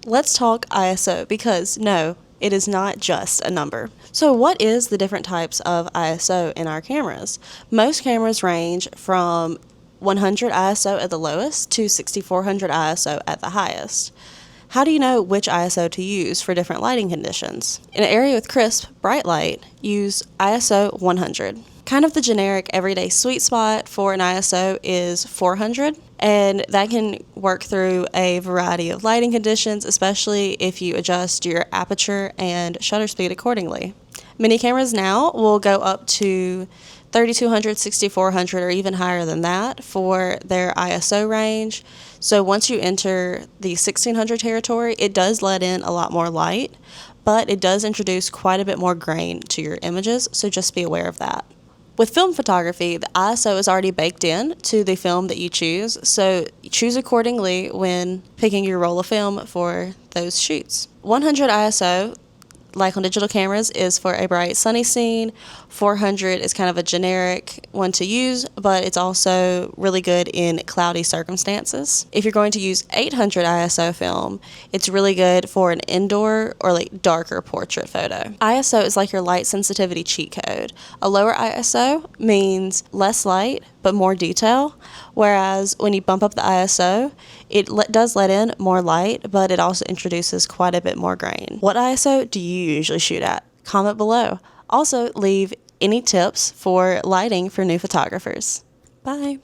let's talk ISO because no, it is not just a number. So what is the different types of ISO in our cameras? Most cameras range from 100 ISO at the lowest to 6400 ISO at the highest. How do you know which ISO to use for different lighting conditions? In an area with crisp, bright light, use ISO 100. Kind of the generic everyday sweet spot for an ISO is 400, and that can work through a variety of lighting conditions, especially if you adjust your aperture and shutter speed accordingly. Many cameras now will go up to 3200, 6400, or even higher than that for their ISO range. So once you enter the 1600 territory, it does let in a lot more light, but it does introduce quite a bit more grain to your images, so just be aware of that. With film photography, the ISO is already baked in to the film that you choose, so choose accordingly when picking your roll of film for those shoots. 100 ISO, like on digital cameras, is for a bright sunny scene. 400 is kind of a generic one to use, but it's also really good in cloudy circumstances. If you're going to use 800 ISO film, it's really good for an indoor or like darker portrait photo. ISO is like your light sensitivity cheat code. A lower ISO means less light but more detail, whereas when you bump up the ISO, it does let in more light, but it also introduces quite a bit more grain. What ISO do you usually shoot at? Comment below. Also, leave any tips for lighting for new photographers. Bye.